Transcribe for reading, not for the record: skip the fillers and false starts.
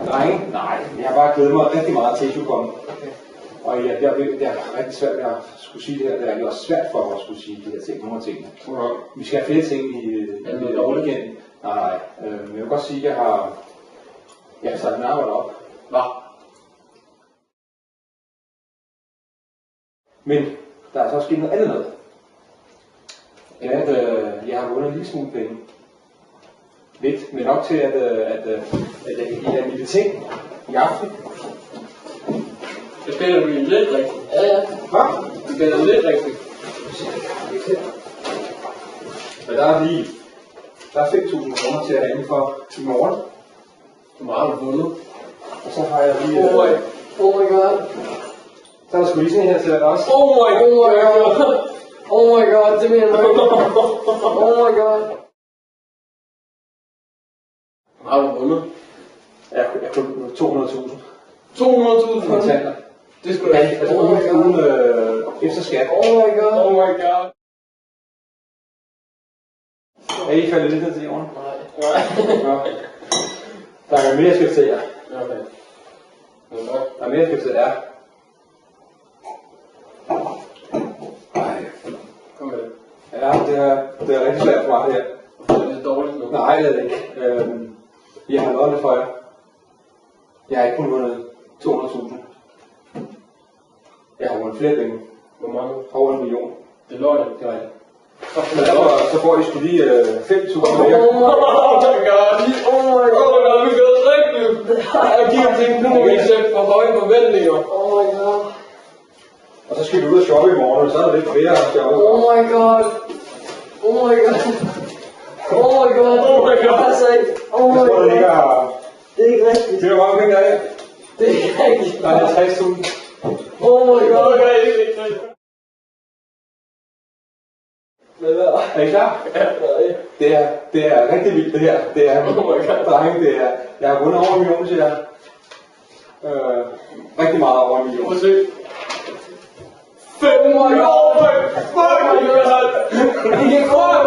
Drenge? Nej, jeg har bare glædet mig rigtig meget til, at du kommer. Okay. Og det er rigtig svært at skulle sige det her. Det er også svært for mig at skulle sige de her ting, nogle af tingene. Okay. Vi skal have flere ting i weekenden. Nej, men jeg vil godt sige, at jeg har sat min arbejde op. Hvad? Men der er så sket noget andet noget. Det er, at jeg har vundet en lille smule penge. Lidt, men nok til, at jeg kan give jer en lille ting i aften. Det spiller du lidt rigtigt. Ja. Hvad? Det spiller lidt rigtigt. Men der er 5.000 kroner til at have for i morgen. Hvor meget har du vundet? Og så har jeg lige... Oh my god. Så er der sgu lige sådan her til dig også. Oh my god. Oh my god, det mener du ikke. Oh my god. Hvor har du vundet? Jeg kunne 200.000. 200.000 kontanter. Det skulle da ikke. Uden efter skat. Oh my god. Oh my god. Er I faldet lidt ned til jorden? Nej. Der er mere, jeg skal til jer. Okay. Der er mere, jeg skal til jer. Kom med det. Ja, det er rigtig svært for mig her. Det er dårligt nu. Nej, det er det ikke. Jeg har noget for jer. Jeg har ikke kun vundet 200.000. Jeg har vundet flere penge. Hvor mange? Over 1 million. Det er løgn. Det er rigtigt. Men derfor så får I sgu lige 5.000 mere. Oh my god. Oh my god. Vi gør det rigtigt. Jeg giver ting. Nu må vi sætte for høje forventninger. Oh my god. Og så skal vi ud og shoppe i morgen, og så er der lidt flere at shoppe. Oh my god. Oh my god. Oh my god. Oh my god. Altså ikke. Oh my god. Det er ikke rigtigt. Det er mange penge, der er. Det er ikke rigtigt. Der er 50.000. Oh my god. Det er ikke rigtigt. Hvad er det? Er I klar? Ja. Det er rigtig vildt det her. Det er, drenge, det er, jeg har vundet over 1 million til jer. Rigtig meget over 1 million. Prøv at se. 5 år! Fuck! Vi kan gå!